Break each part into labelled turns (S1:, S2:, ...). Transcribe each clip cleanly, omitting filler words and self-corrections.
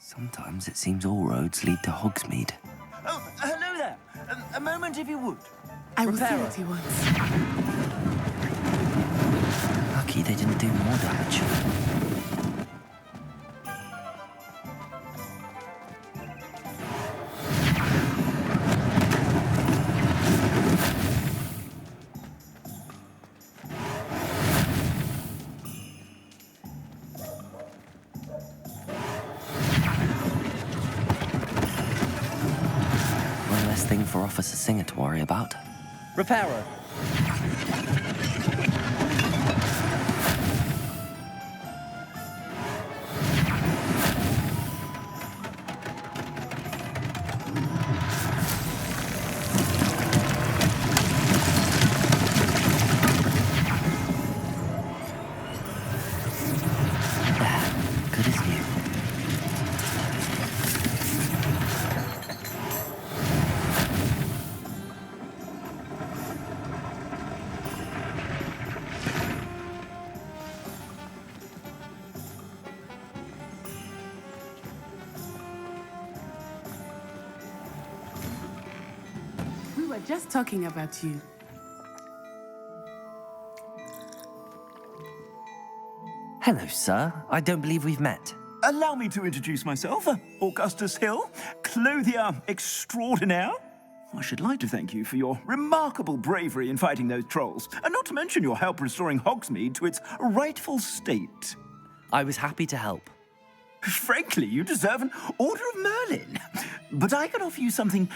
S1: Sometimes it seems all roads lead to Hogsmeade.
S2: Oh, hello there. A moment, if you would.
S3: I will see
S2: Repairer.
S3: what he wants.
S1: Lucky they didn't do more damage. One less thing for Officer Singer to worry about.
S2: Repairer.
S1: Good as new.
S3: We were just talking about you.
S1: Hello, sir. I don't believe we've met.
S2: Allow me to introduce myself, Augustus Hill, clothier extraordinaire. I should like to thank you for your remarkable bravery in fighting those trolls, and not to mention your help restoring Hogsmeade to its rightful state.
S1: I was happy to help.
S2: Frankly, you deserve an Order of Merlin. But I can offer you something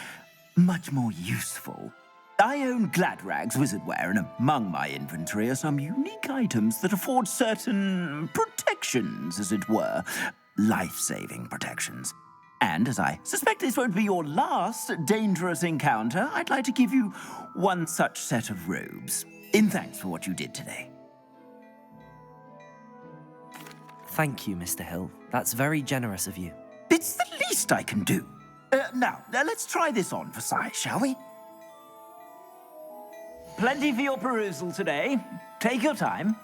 S2: much more useful. I own Gladrag's wizardware, and among my inventory are some unique items that afford certain protections, as it were. Life-saving protections. And as I suspect this won't be your last dangerous encounter, I'd like to give you one such set of robes, in thanks for what you did today.
S1: Thank you, Mr. Hill. That's very generous of you.
S2: It's the least I can do. Now, let's try this on for size, shall we? Plenty for your perusal today. Take your time.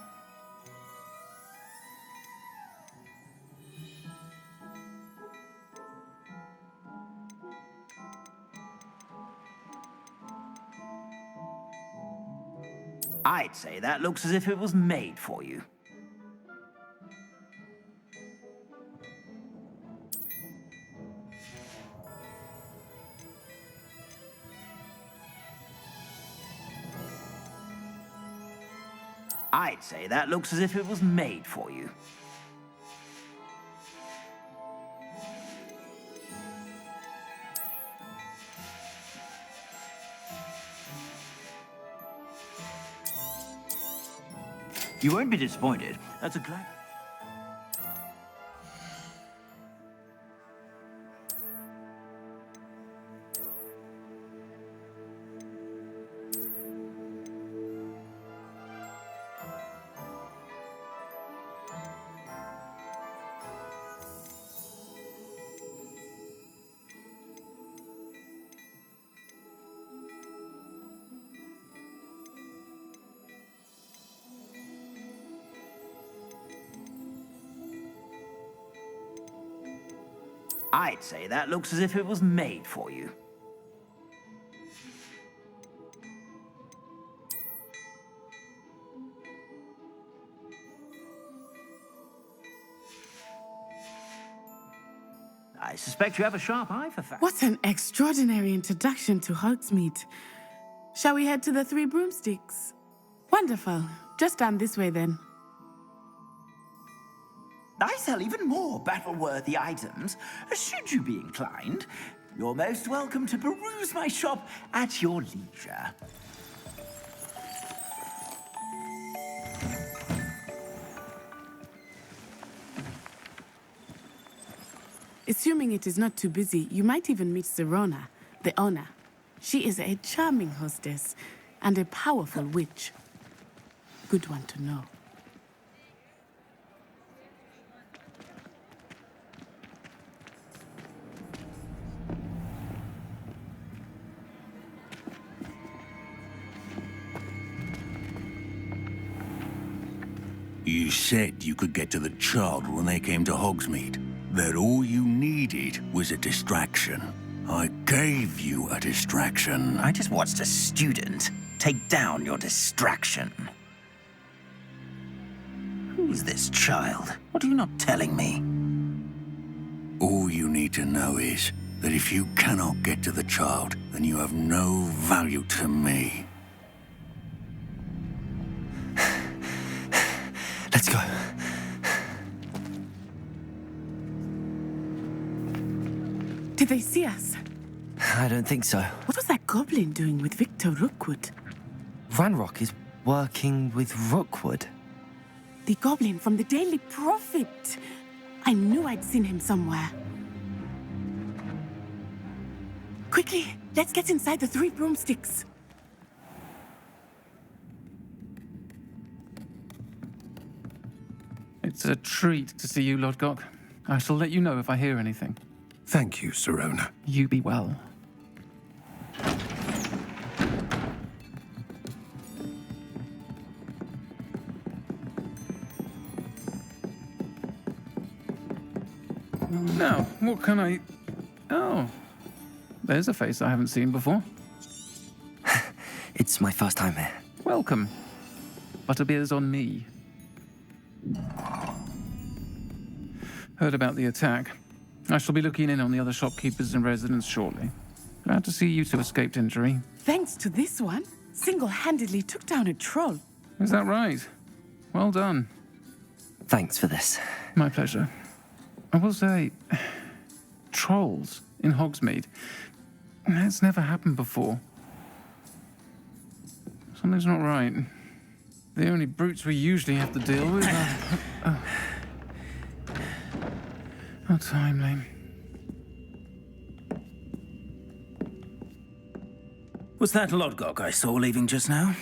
S2: I'd say that looks as if it was made for you. I'd say that looks as if it was made for you. You won't be disappointed. That's a glad. I'd say that looks as if it was made for you. I suspect you have a sharp eye for facts.
S3: What an extraordinary introduction to Hogsmeade. Shall we head to the Three Broomsticks? Wonderful. Just down this way then.
S2: I sell even more battle-worthy items. Should you be inclined, you're most welcome to peruse my shop at your leisure.
S3: Assuming it is not too busy, you might even meet Serona, the owner. She is a charming hostess and a powerful witch. Good one to know.
S4: You said you could get to the child when they came to Hogsmeade. that all you needed was a distraction. I gave you a distraction.
S2: I just watched a student take down your distraction. Who's this child? What are you not telling me?
S4: All you need to know is that if you cannot get to the child, then you have no value to me.
S1: Let's go.
S3: Did they see us?
S1: I don't think so.
S3: What was that goblin doing with Victor Rookwood?
S1: Ranrock is working with Rookwood.
S3: The goblin from the Daily Prophet. I knew I'd seen him somewhere. Quickly, let's get inside the 3 broomsticks.
S5: It's a treat to see you, Lodgok. I shall let you know if I hear anything.
S6: Thank you, Sirona.
S5: You be well. Now, what can I... Oh, there's a face I haven't seen before.
S1: It's my first time here.
S5: Welcome. Butterbeer's on me. Heard about the attack. I shall be looking in on the other shopkeepers and residents shortly. Glad to see you two escaped injury.
S3: Thanks to this one, single-handedly took down a troll.
S5: Is that right? Well done.
S1: Thanks for this.
S5: My pleasure. I will say, trolls in Hogsmeade. That's never happened before. Something's not right. The only brutes we usually have to deal with are... How timely.
S2: Was that Lodgok I saw leaving just now?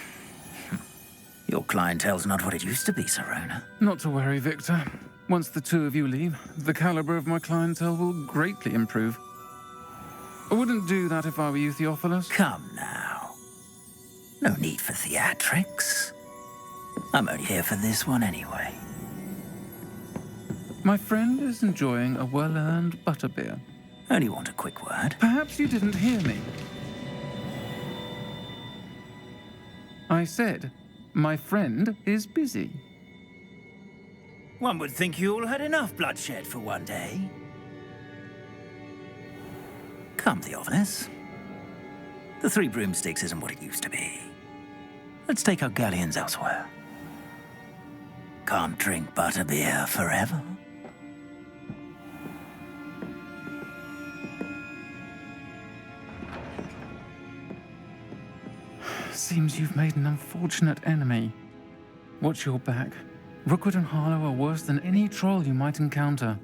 S2: Your clientele's not what it used to be, Sirona.
S5: Not to worry, Victor. Once the two of you leave, the caliber of my clientele will greatly improve. I wouldn't do that if I were you, Theophilus.
S2: Come now. No need for theatrics. I'm only here for this one anyway.
S5: My friend is enjoying a well-earned butterbeer.
S2: Only want a quick word.
S5: Perhaps you didn't hear me. I said, my friend is busy.
S2: One would think you all had enough bloodshed for one day. Come, Theophilus. The 3 broomsticks isn't what it used to be. Let's take our galleons elsewhere. Can't drink butterbeer forever.
S5: Seems you've made an unfortunate enemy. Watch your back. Rookwood and Harlow are worse than any troll you might encounter.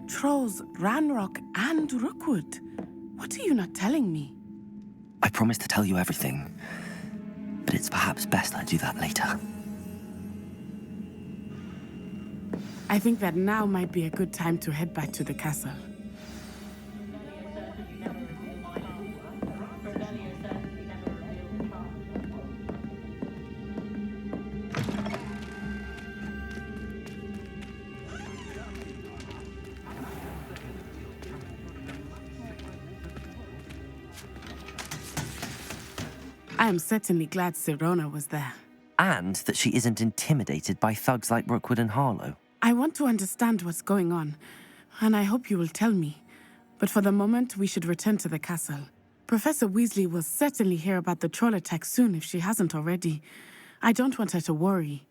S3: Trolls, Ranrock, and Rookwood. What are you not telling me?
S1: I promised to tell you everything, but it's perhaps best I do that later.
S3: I think that now might be a good time to head back to the castle. I am certainly glad Sirona was there.
S1: And that she isn't intimidated by thugs like Rookwood and Harlow.
S3: I want to understand what's going on, and I hope you will tell me. But for the moment, we should return to the castle. Professor Weasley will certainly hear about the troll attack soon if she hasn't already. I don't want her to worry.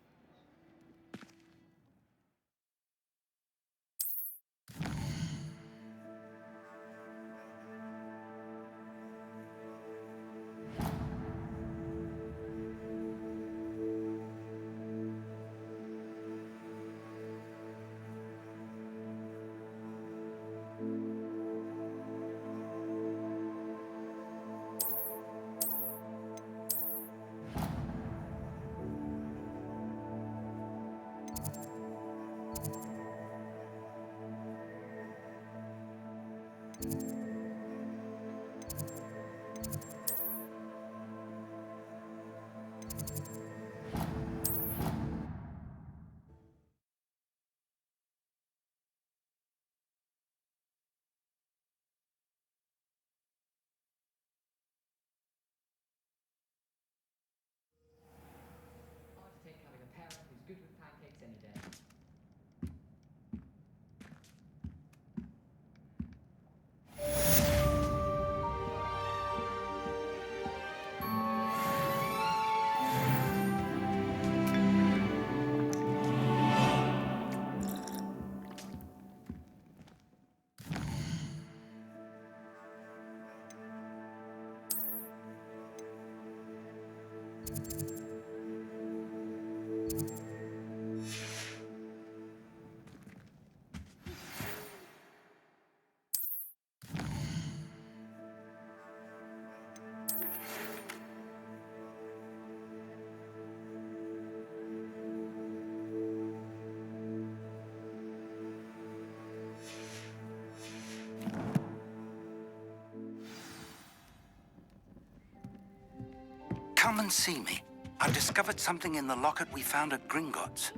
S4: Come and see me. I've discovered something in the locket we found at Gringotts.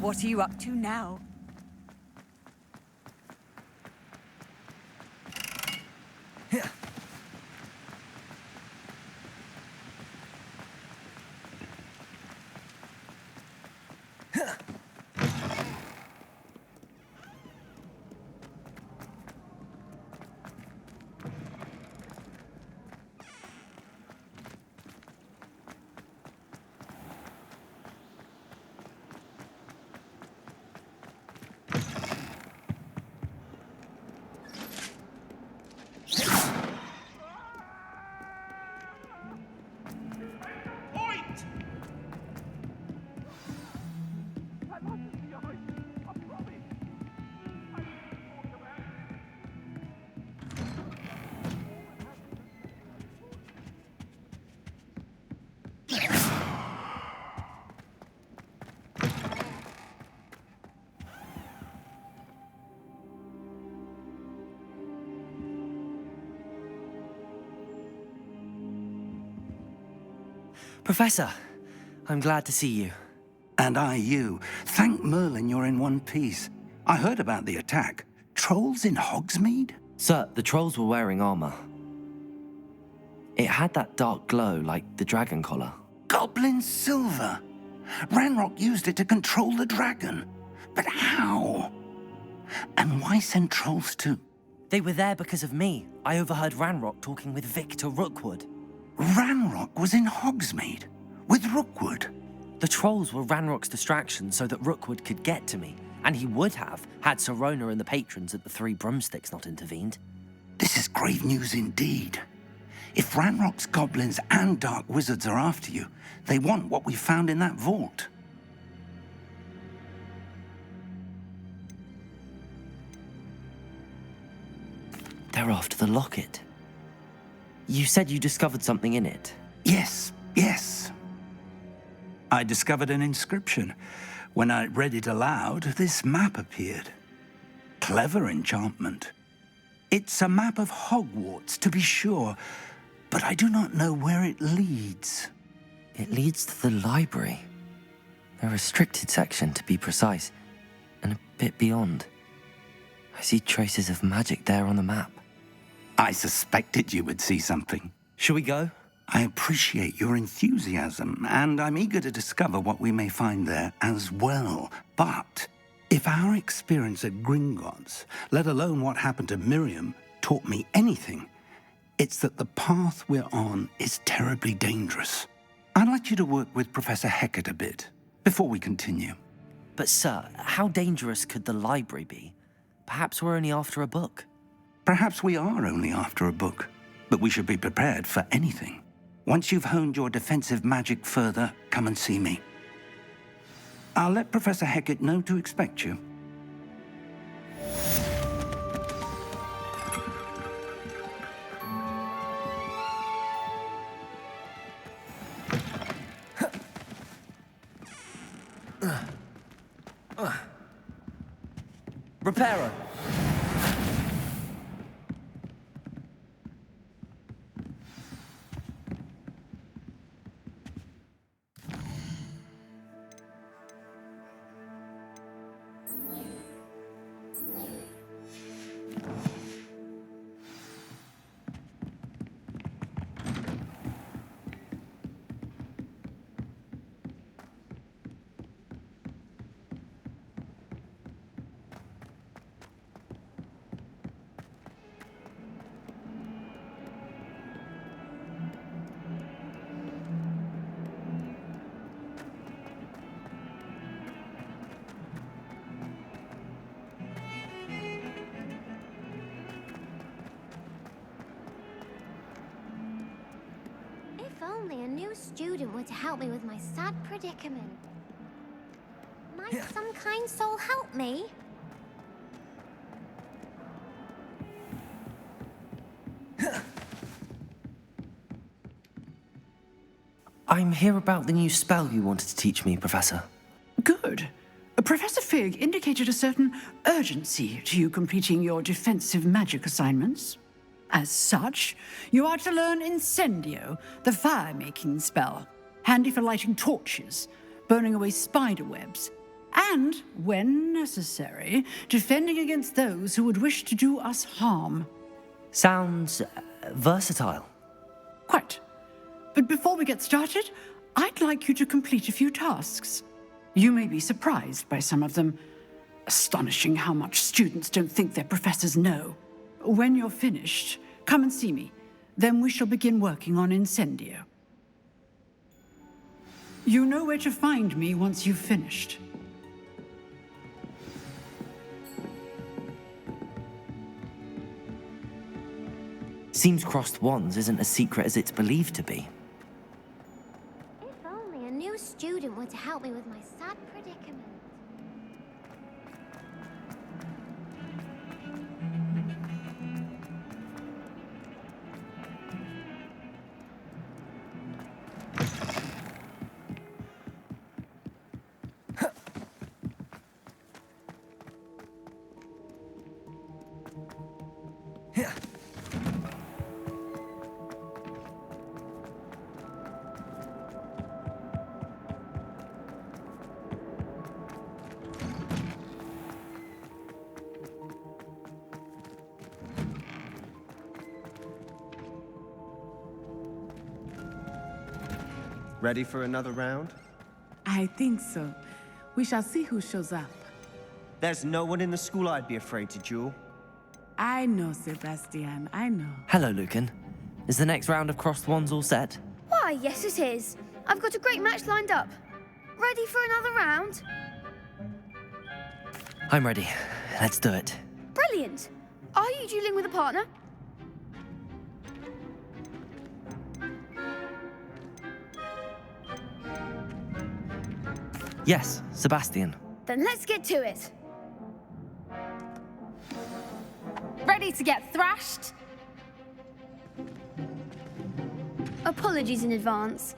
S7: What are you up to now?
S1: Professor, I'm glad to see you.
S4: And I you. Thank Merlin you're in one piece. I heard about the attack. Trolls in Hogsmeade?
S1: Sir, the trolls were wearing armor. It had that dark glow like the dragon collar.
S4: Goblin silver. Ranrock used it to control the dragon. But how? And why send trolls to...
S1: They were there because of me. I overheard Ranrock talking with Victor Rookwood.
S4: Ranrock was in Hogsmeade with Rookwood.
S1: The trolls were Ranrock's distraction so that Rookwood could get to me, and he would have had Sirona and the patrons at the Three Broomsticks not intervened.
S4: This is grave news indeed. If Ranrock's goblins and dark wizards are after you, they want what we found in that vault.
S1: They're after the locket. You said you discovered something in it.
S4: Yes. I discovered an inscription. When I read it aloud, this map appeared. Clever enchantment. It's a map of Hogwarts, to be sure, but I do not know where it leads.
S1: It leads to the library. A restricted section, to be precise, and a bit beyond. I see traces of magic there on the map.
S4: I suspected you would see something.
S1: Shall we go?
S4: I appreciate your enthusiasm, and I'm eager to discover what we may find there as well. But if our experience at Gringotts, let alone what happened to Miriam, taught me anything, it's that the path we're on is terribly dangerous. I'd like you to work with Professor Hecat a bit before we continue.
S1: But sir, how dangerous could the library be? Perhaps we're only after a book.
S4: Perhaps we are only after a book, but we should be prepared for anything. Once you've honed your defensive magic further, come and see me. I'll let Professor Hecat know to expect you.
S1: Reparo!
S7: only a new student were to help me with my sad predicament. Might some kind soul help me?
S1: I'm here about the new spell you wanted to teach me, Professor.
S8: Good. Professor Fig indicated a certain urgency to you completing your defensive magic assignments. As such, you are to learn Incendio, the fire-making spell, handy for lighting torches, burning away spider webs, and, when necessary, defending against those who would wish to do us harm.
S1: Sounds versatile.
S8: Quite. But before we get started, I'd like you to complete a few tasks. You may be surprised by some of them. Astonishing how much students don't think their professors know. When you're finished, come and see me. Then we shall begin working on Incendio. You know where to find me once you've finished.
S1: Seems crossed wands isn't as secret as it's believed to be.
S7: If only a new student were to help me with my sad predicament.
S9: Ready for another round?
S3: I think so. We shall see who shows up.
S9: There's no one in the school I'd be afraid to duel.
S3: I know, Sebastian, I know.
S1: Hello, Lucan. Is the next round of crossed wands all set?
S10: Why, yes it is. I've got a great match lined up. Ready for another round?
S1: I'm ready. Let's do it.
S10: Brilliant. Are you dueling with a partner?
S1: Yes, Sebastian.
S10: Then let's get to it.
S11: Ready to get thrashed?
S10: Apologies in advance.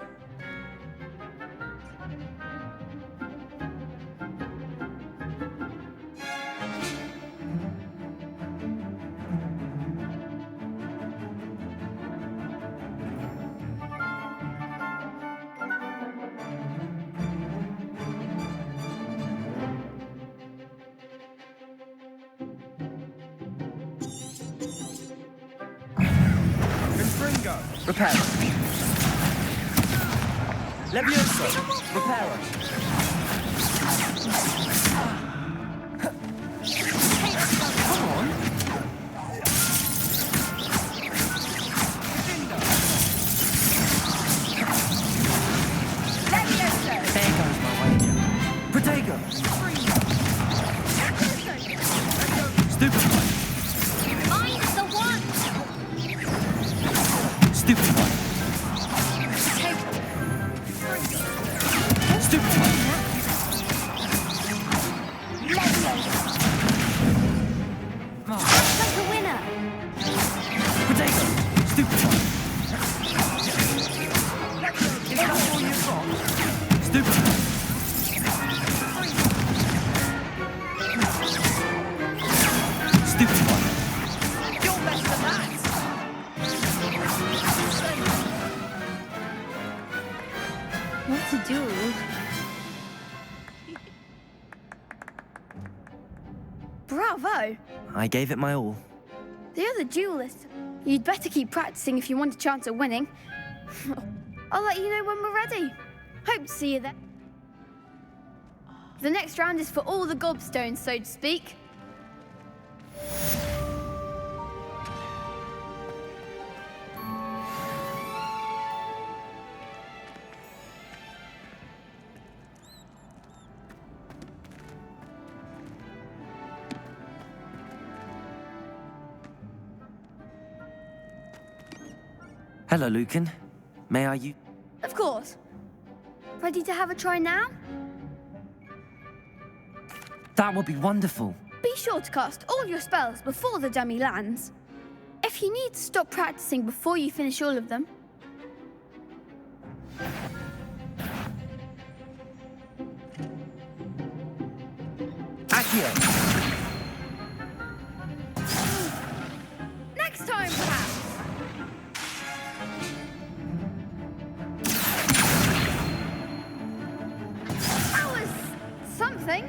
S2: Reparo. Levioso. Reparo. Come on.
S1: There goes my wager. Protego. Stupid one.
S7: Mine is the one!
S1: Stupid one. Stupid one.
S10: Like a winner.
S1: Protego. Stupid one.
S2: Is that all you've got?
S1: Stupid one. Stupid one.
S2: You're less than that.
S10: What to do? Bravo!
S1: I gave it my all.
S10: The other duelist. You'd better keep practicing if you want a chance at winning. I'll let you know when we're ready. Hope to see you then. The next round is for all the gobstones, so to speak.
S1: Hello, Lucan. May I
S10: Of course. Ready to have a try now?
S1: That would be wonderful.
S10: Be sure to cast all your spells before the dummy lands. If you need to stop practicing before you finish all of them,
S1: Accio!
S10: next time perhaps. That was something.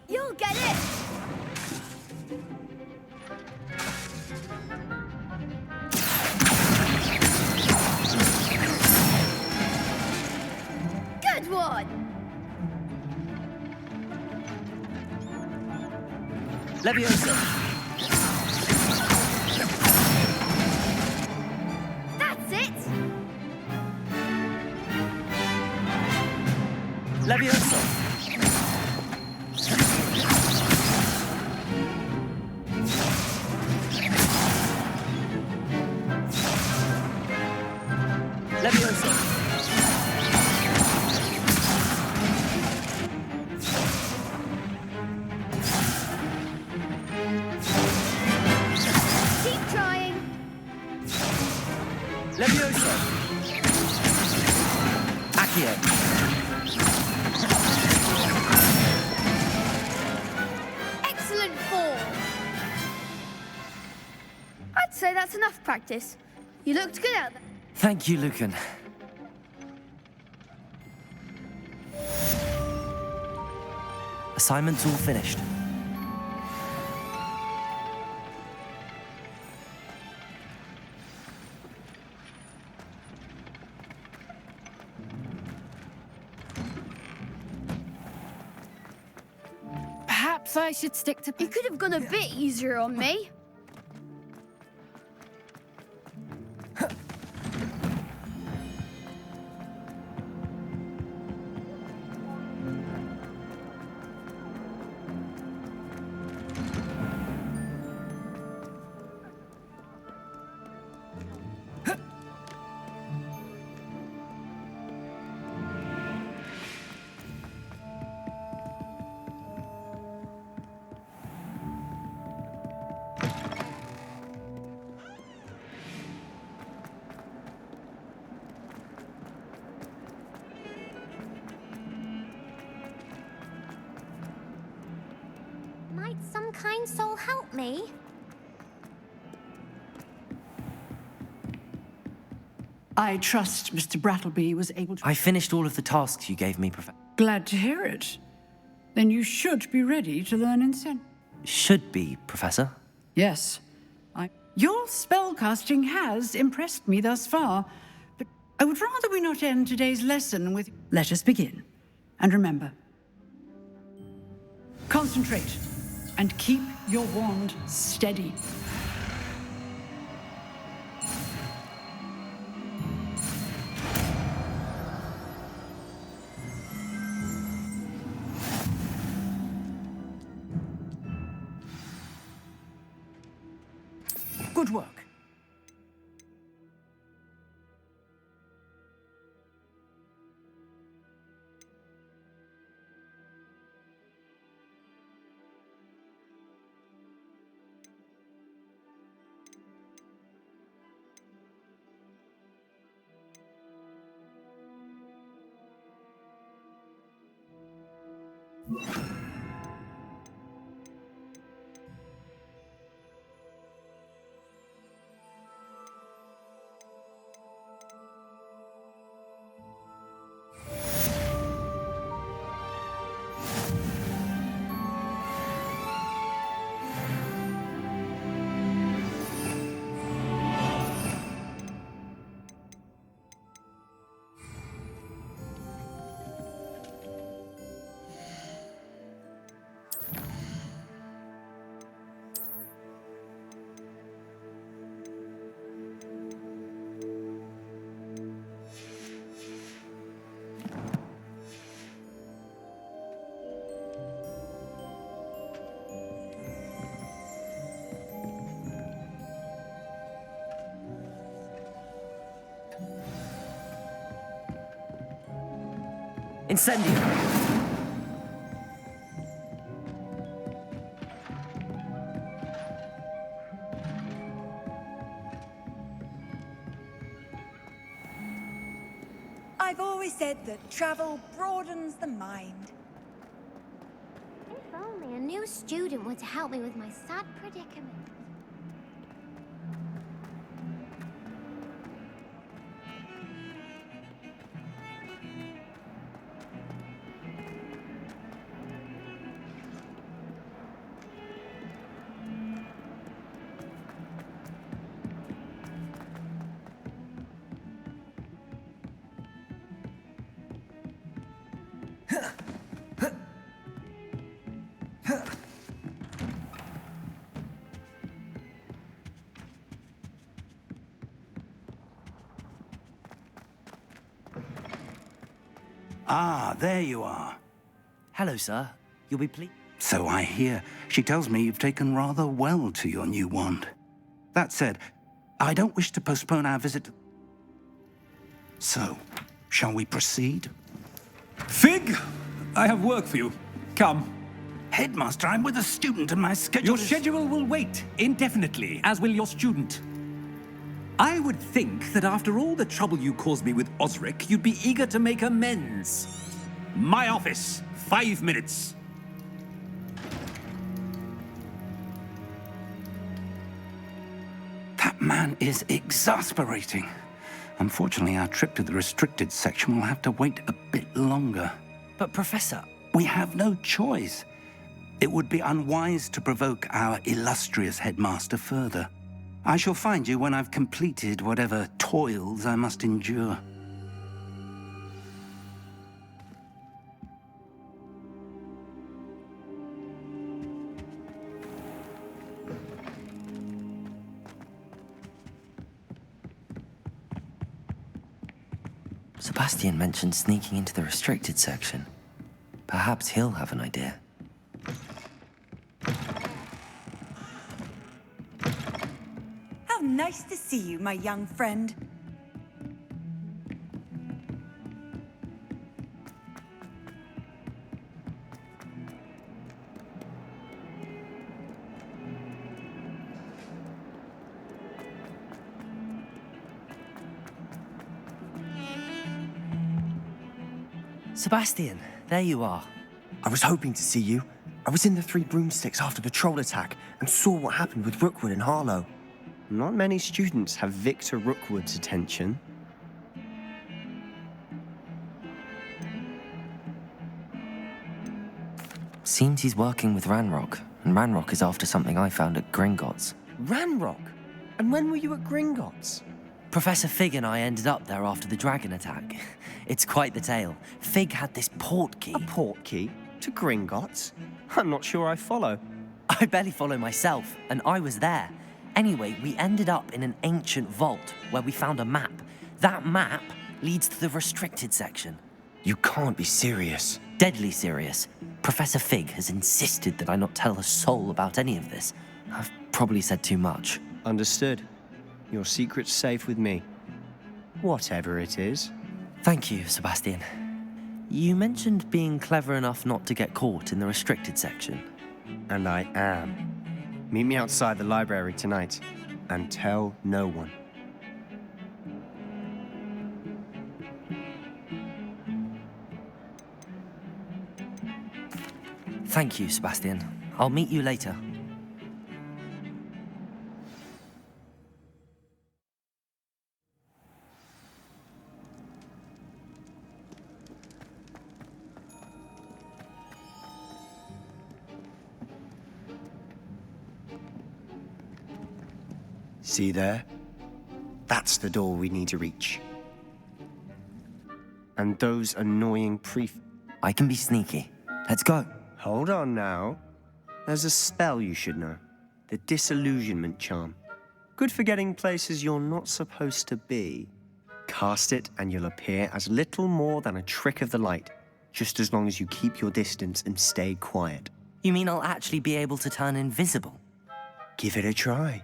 S10: You'll get it. Good one.
S1: Leviosa!
S10: That's it.
S1: Leviosa! Leviosa!
S10: Keep trying.
S1: Leviosa! Accio!
S10: Excellent form. I'd say that's enough practice. You looked good out there.
S1: Thank you, Lucan. Assignment's all finished.
S11: Perhaps I should stick to...
S10: You could have gone a bit easier on me.
S7: Might some kind soul help me?
S8: I trust Mr. Brattleby was able to...
S1: I finished all of the tasks you gave me, Professor.
S8: Glad to hear it. Then you should be ready to learn Incendio.
S1: Should be, Professor.
S8: Yes. Your spellcasting has impressed me thus far, but I would rather we not end today's lesson with... Let us begin. And remember, concentrate and keep your wand steady. Good work.
S1: Incendio!
S12: I've always said that travel broadens the mind.
S7: If only a new student were to help me with my sad predicament.
S4: Ah, there you are.
S1: Hello, sir. You'll be pleased.
S4: So I hear. She tells me you've taken rather well to your new wand. That said, I don't wish to postpone our visit. So, shall we proceed?
S13: Fig, I have work for you. Come.
S4: Headmaster, I'm with a student and my schedule
S13: Your schedule will wait indefinitely, as will your student. I would think that after all the trouble you caused me with Osric, you'd be eager to make amends. My office, 5 minutes.
S4: That man is exasperating. Unfortunately, our trip to the restricted section will have to wait a bit longer.
S1: But, Professor...
S4: We have no choice. It would be unwise to provoke our illustrious headmaster further. I shall find you when I've completed whatever toils I must endure.
S1: Sebastian mentioned sneaking into the restricted section. Perhaps he'll have an idea.
S12: How nice to see you, my young friend.
S1: Sebastian, there you are.
S9: I was hoping to see you. I was in the Three Broomsticks after the troll attack and saw what happened with Rookwood and Harlow.
S14: Not many students have Victor Rookwood's attention.
S1: Seems he's working with Ranrock, and Ranrock is after something I found at Gringotts.
S14: Ranrock? And when were you at Gringotts?
S1: Professor Fig and I ended up there after the dragon attack. It's quite the tale. Fig had this port key.
S14: A port key? To Gringotts? I'm not sure I follow.
S1: I barely follow myself, and I was there. Anyway, we ended up in an ancient vault where we found a map. That map leads to the restricted section.
S9: You can't be serious.
S1: Deadly serious. Professor Fig has insisted that I not tell a soul about any of this. I've probably said too much.
S14: Understood. Your secret's safe with me. Whatever it is.
S1: Thank you, Sebastian. You mentioned being clever enough not to get caught in the restricted section.
S14: And I am. Meet me outside the library tonight, and tell no one.
S1: Thank you, Sebastian. I'll meet you later.
S14: See there? That's the door we need to reach. And those annoying
S1: I can be sneaky. Let's go.
S14: Hold on now. There's a spell you should know. The disillusionment charm. Good for getting places you're not supposed to be. Cast it and you'll appear as little more than a trick of the light, just as long as you keep your distance and stay quiet.
S1: You mean I'll actually be able to turn invisible?
S14: Give it a try.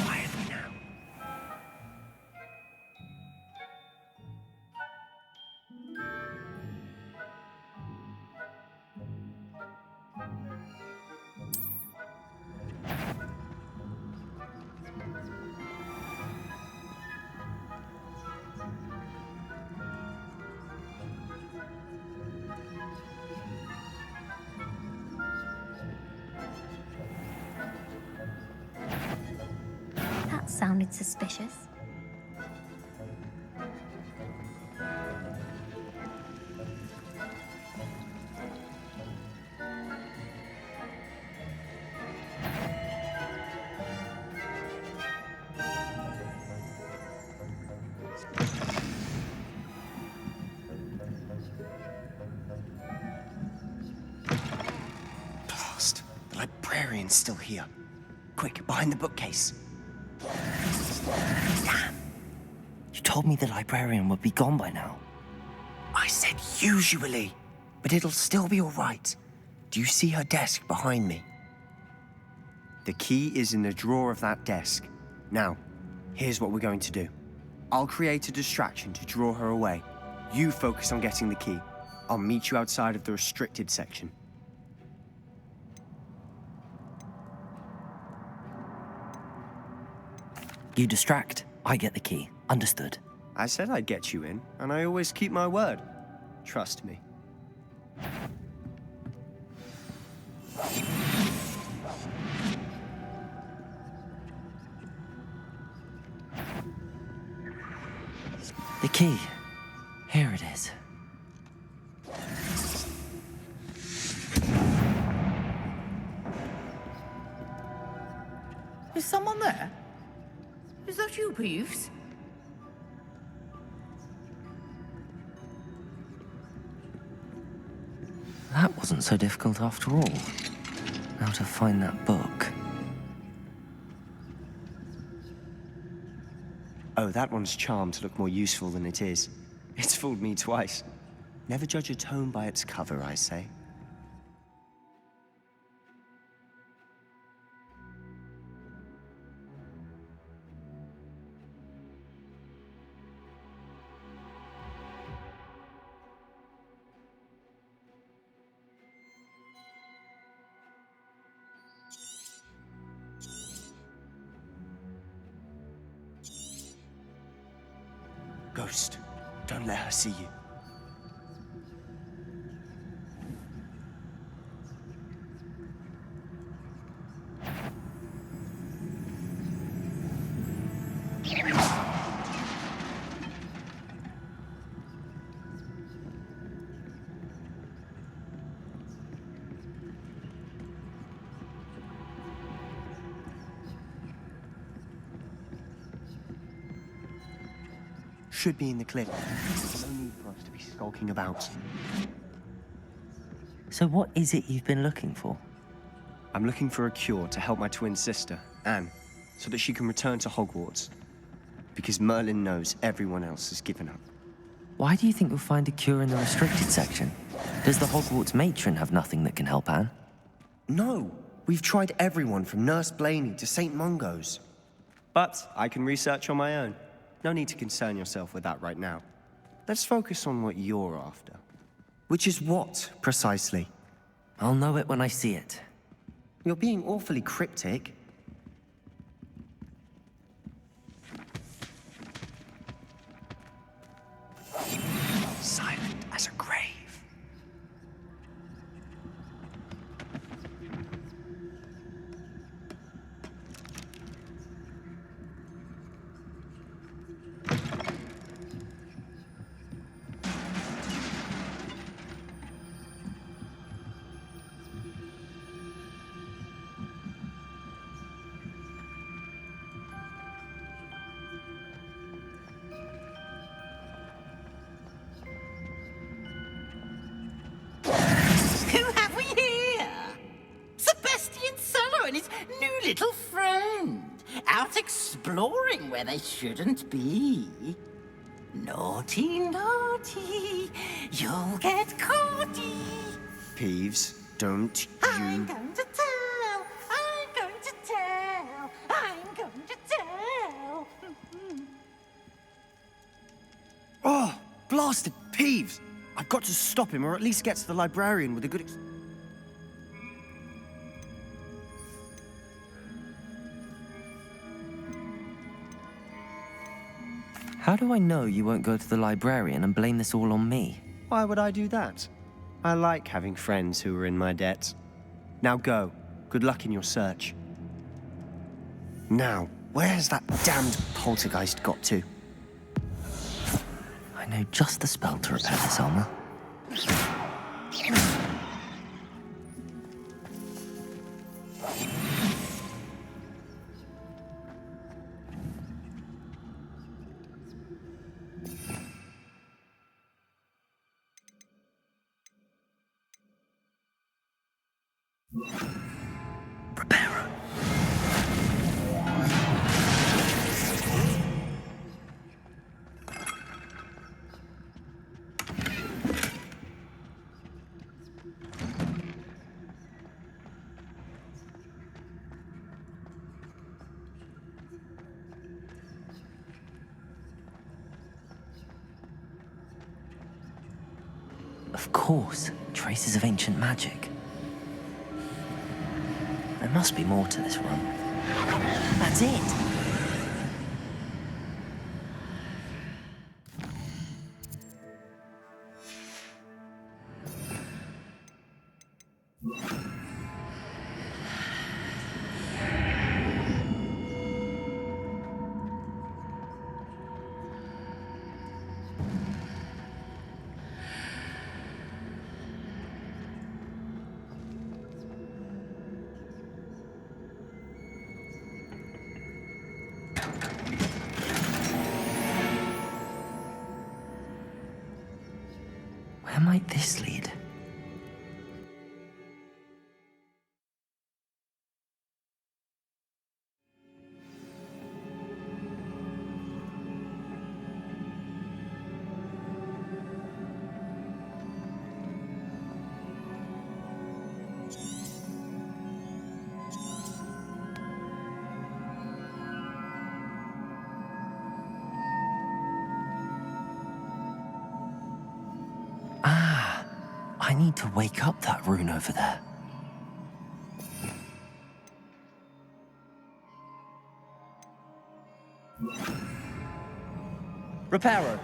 S9: Quietly now.
S7: That sounded suspicious.
S9: Blast. The librarian's still here. Quick, behind the bookcase. Damn.
S1: You told me the librarian would be gone by now.
S9: I said usually, but it'll still be all right. Do you see her desk behind me? The key is in the drawer of that desk. Now, here's what we're going to do. I'll create a distraction to draw her away. You focus on getting the key. I'll meet you outside of the restricted section.
S1: You distract, I get the key. Understood.
S14: I said I'd get you in, and I always keep my word. Trust me.
S1: The key. Here it is.
S12: Is someone there? Is that you, Peeves?
S1: That wasn't so difficult after all. Now to find that book.
S14: Oh, that one's charmed to look more useful than it is. It's fooled me twice. Never judge a tome by its cover, I say.
S9: Ghost, don't let her see you. Should be in the clip. There's no need for us to be skulking about.
S1: So what is it you've been looking for?
S14: I'm looking for a cure to help my twin sister, Anne, so that she can return to Hogwarts. Because Merlin knows everyone else has given up.
S1: Why do you think you'll find a cure in the restricted section? Does the Hogwarts matron have nothing that can help Anne?
S9: No, we've tried everyone from Nurse Blaney to St. Mungo's.
S14: But I can research on my own. No need to concern yourself with that right now. Let's focus on what you're after.
S9: Which is what, precisely?
S1: I'll know it when I see it.
S9: You're being awfully cryptic. Silent as a grave.
S15: new little friend. Out exploring where they shouldn't be. Naughty, naughty, you'll get caughty.
S14: Peeves, don't
S15: I'm
S14: you...
S15: going to tell, I'm going to tell, I'm going to tell.
S14: Oh, blasted Peeves! I've got to stop him, or at least get to the librarian with a good...
S1: How do I know you won't go to the librarian and blame this all on me?
S14: Why would I do that? I like having friends who are in my debt. Now go. Good luck in your search. Now, where's that damned poltergeist got to?
S1: I know just the spell to repair this armor. Of course, traces of ancient magic. There must be more to this room. That's it! Where might this lead? I need to wake up that rune over there.
S16: Reparo.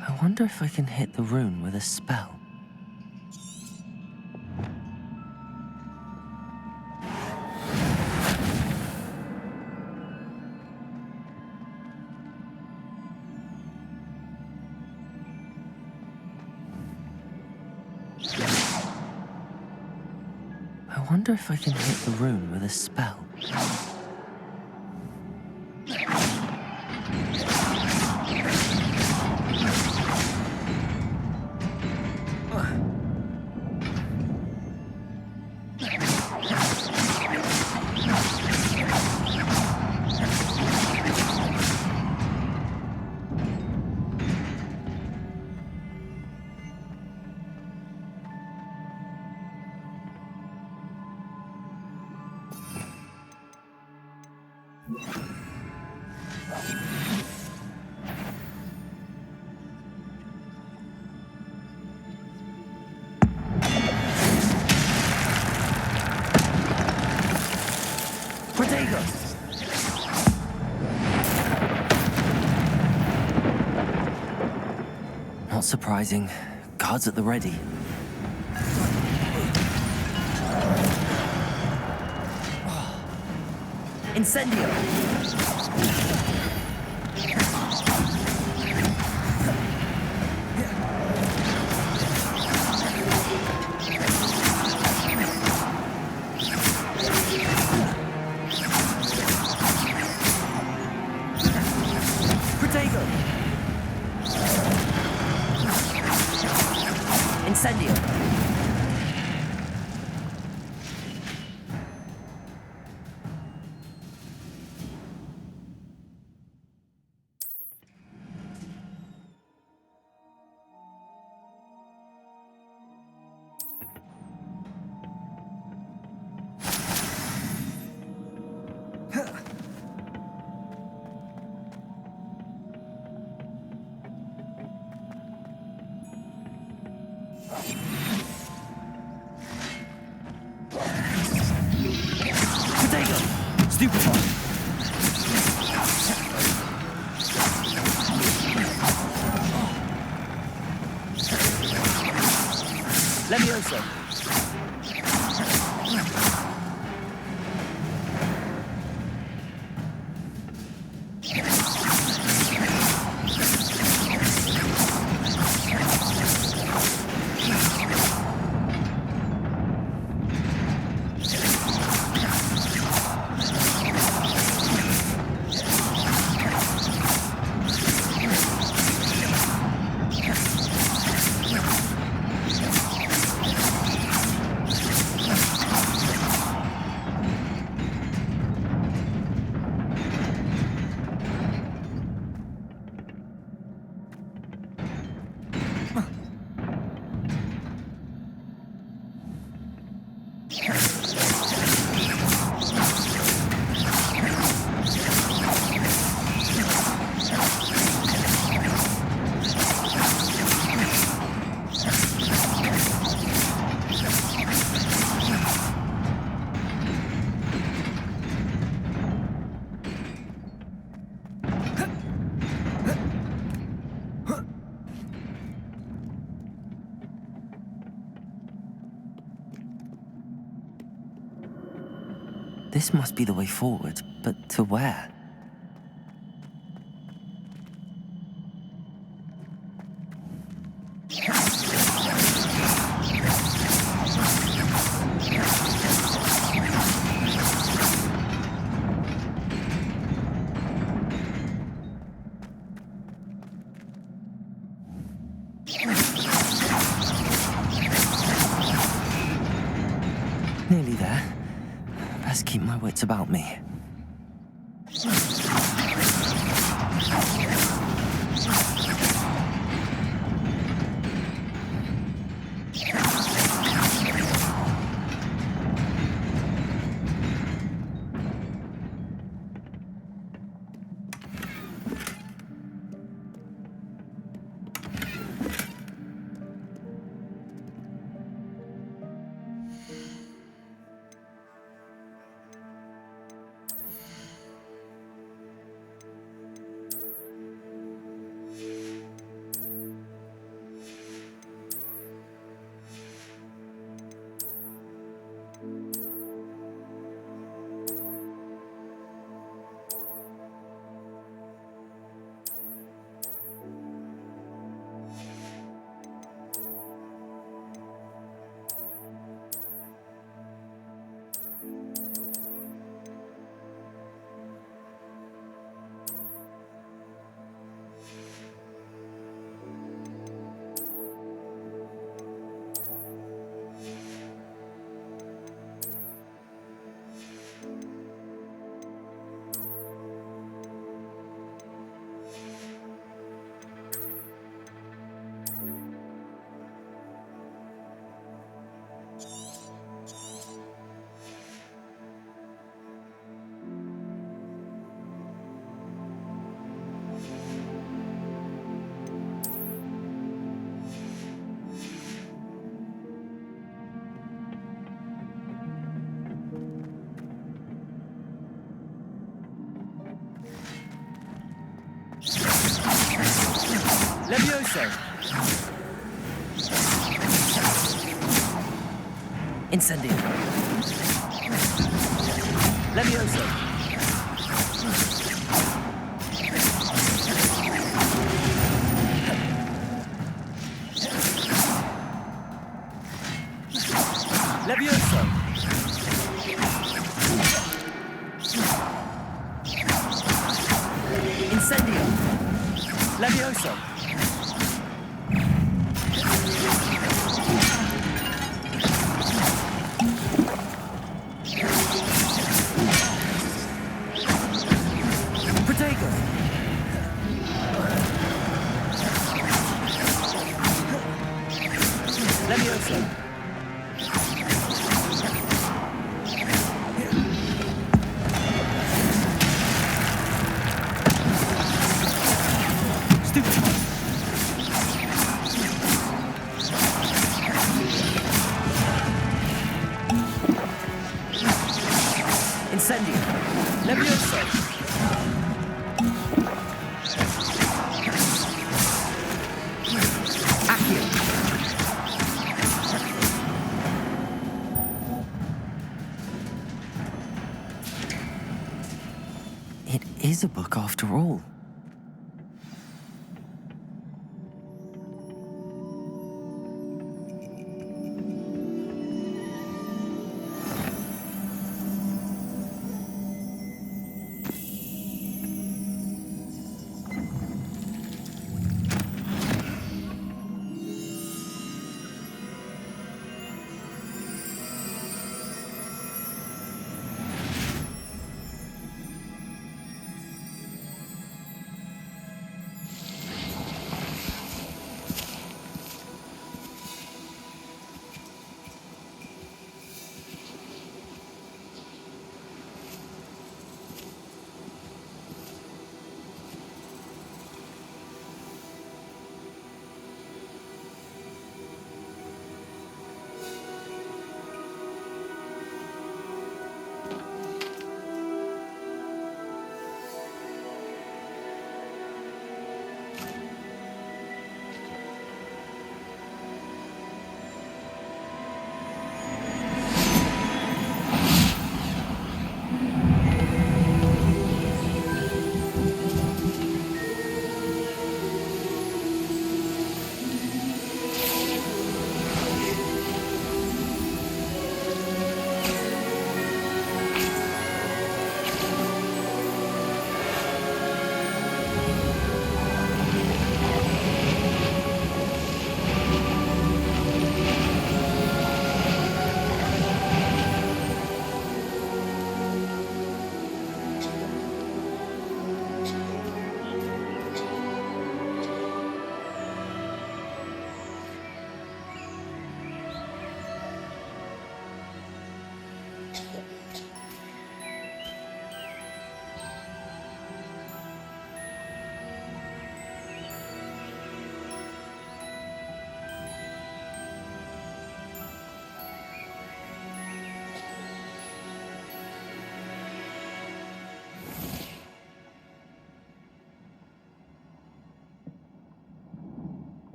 S1: I wonder if I can hit the rune with a spell. I wonder if I can hit the rune with a spell. Not surprising. Guards at the ready.
S16: Incendio! Incendio.
S2: Stupefy.
S16: Levioso.
S1: This must be the way forward, but to where? Nearly there. Best keep my wits about me.
S16: Levioso. Incendio. Levioso. Levioso. Incendio. Levioso. Levioso. Incendio. Levioso. Accio.
S1: It is a book after all.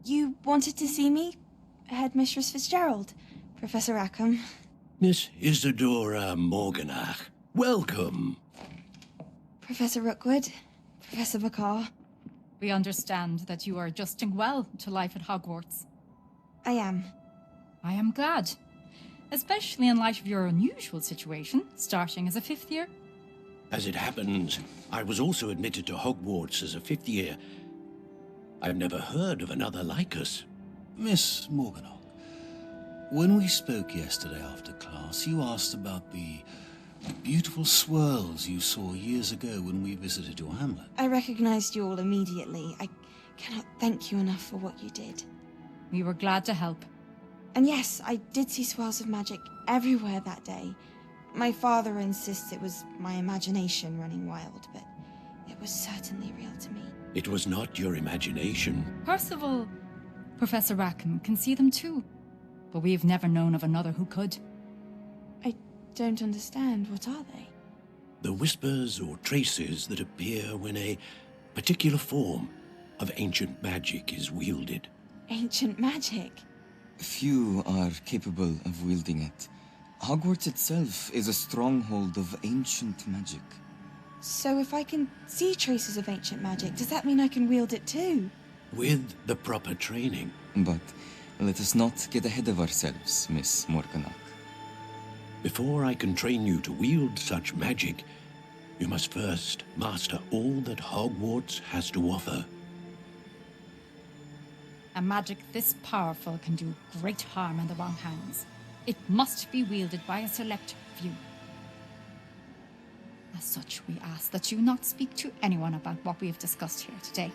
S17: You wanted to see me? Headmistress Fitzgerald, Professor Rackham.
S6: Miss Isadora Morganach, welcome.
S17: Professor Rookwood, Professor Bakar.
S11: We understand that you are adjusting well to life at Hogwarts.
S17: I am.
S11: I am glad. Especially in light of your unusual situation, starting as a 5th year.
S6: As it happens, I was also admitted to Hogwarts as a 5th year. I've never heard of another like us.
S18: Miss Morganach, when we spoke yesterday after class, you asked about the beautiful swirls you saw years ago when we visited your hamlet.
S17: I recognized you all immediately. I cannot thank you enough for what you did.
S11: We were glad to help.
S17: And yes, I did see swirls of magic everywhere that day. My father insists it was my imagination running wild, but it was certainly real to me.
S6: It was not your imagination.
S11: Percival, Professor Rackham can see them too, but we've never known of another who could.
S17: I don't understand. What are they?
S6: The whispers or traces that appear when a particular form of ancient magic is wielded.
S17: Ancient magic?
S19: Few are capable of wielding it. Hogwarts itself is a stronghold of ancient magic.
S17: So if I can see traces of ancient magic, does that mean I can wield it too?
S6: With the proper training.
S19: But let us not get ahead of ourselves, Miss Morganach.
S6: Before I can train you to wield such magic, you must first master all that Hogwarts has to offer.
S11: A magic this powerful can do great harm in the wrong hands. It must be wielded by a select few. As such, we ask that you not speak to anyone about what we have discussed here today.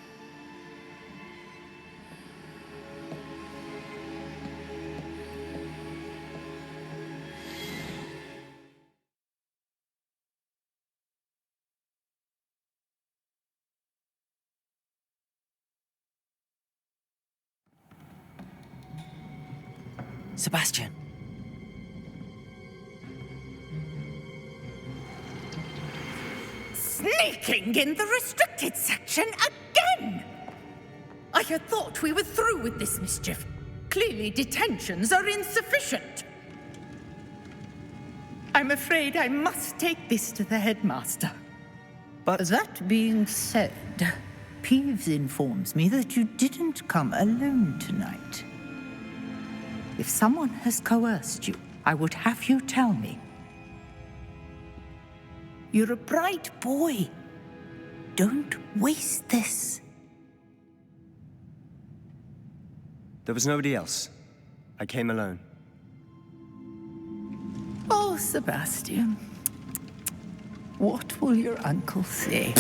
S1: Sebastian.
S12: Sneaking in the restricted section again! I had thought we were through with this mischief. Clearly detentions are insufficient. I'm afraid I must take this to the headmaster.
S20: But that being said, Peeves informs me that you didn't come alone tonight. If someone has coerced you, I would have you tell me. You're a bright boy. Don't waste this.
S14: There was nobody else. I came alone.
S20: Oh, Sebastian. What will your uncle say?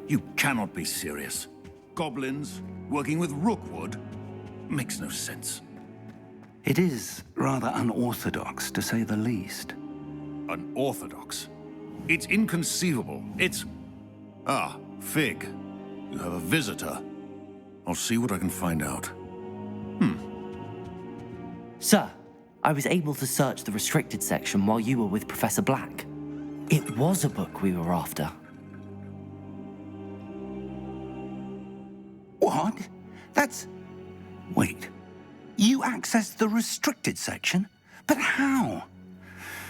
S18: You cannot be serious. Goblins working with Rookwood? Makes no sense.
S4: It is rather unorthodox, to say the least.
S18: Unorthodox? It's inconceivable. It's... Ah, Fig. You have a visitor. I'll see what I can find out.
S1: Sir, I was able to search the restricted section while you were with Professor Black. It was a book we were after.
S4: What? That's... Wait. You accessed the restricted section? But how?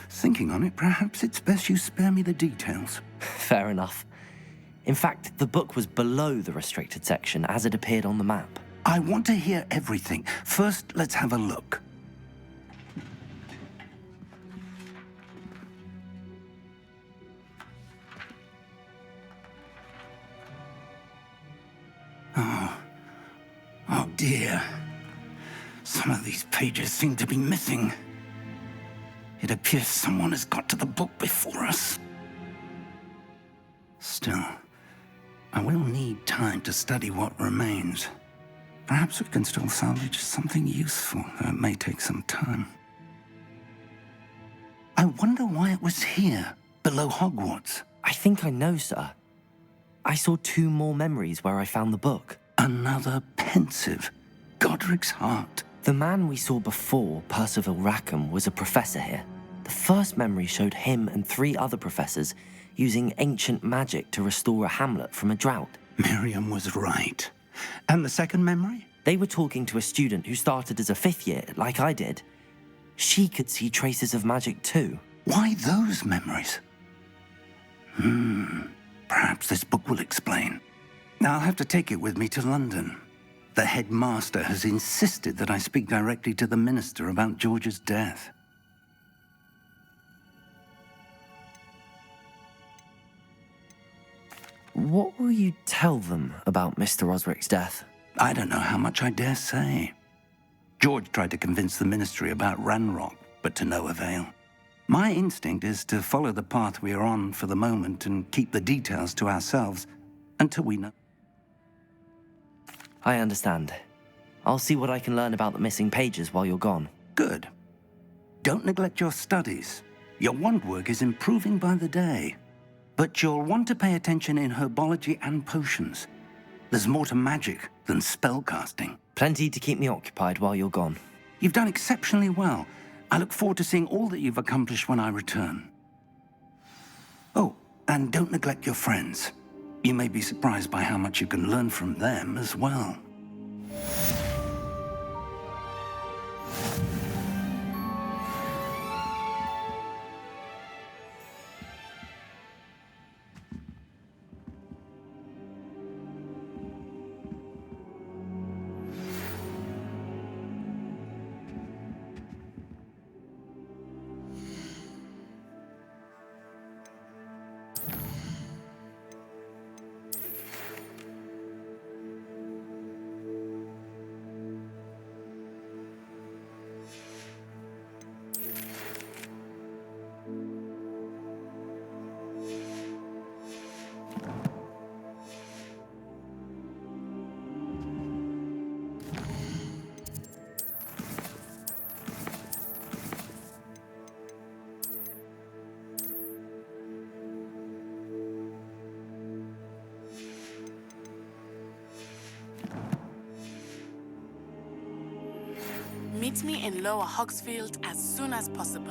S4: Thinking on it, perhaps it's best you spare me the details.
S1: Fair enough. In fact, the book was below the restricted section as it appeared on the map.
S4: I want to hear everything. First, let's have a look. Oh dear. Some of these pages seem to be missing. It appears someone has got to the book before us. Still, I will need time to study what remains. Perhaps we can still salvage something useful, though it may take some time. I wonder why it was here, below Hogwarts.
S1: I think I know, sir. I saw 2 more memories where I found the book.
S4: Another pensive. Godric's heart.
S1: The man we saw before, Percival Rackham, was a professor here. The first memory showed him and 3 other professors using ancient magic to restore a hamlet from a drought.
S4: Miriam was right. And the second memory?
S1: They were talking to a student who started as a 5th year, like I did. She could see traces of magic too.
S4: Why those memories? Perhaps this book will explain. I'll have to take it with me to London. The headmaster has insisted that I speak directly to the minister about George's death.
S1: What will you tell them about Mr. Osric's death?
S4: I don't know how much I dare say. George tried to convince the Ministry about Ranrock, but to no avail. My instinct is to follow the path we are on for the moment and keep the details to ourselves until we know.
S1: I understand. I'll see what I can learn about the missing pages while you're gone.
S4: Good. Don't neglect your studies. Your wand work is improving by the day. But you'll want to pay attention in herbology and potions. There's more to magic than spellcasting.
S1: Plenty to keep me occupied while you're gone.
S4: You've done exceptionally well. I look forward to seeing all that you've accomplished when I return. Oh, and don't neglect your friends. You may be surprised by how much you can learn from them as well.
S3: Meet me in Lower Hogsfield as soon as possible.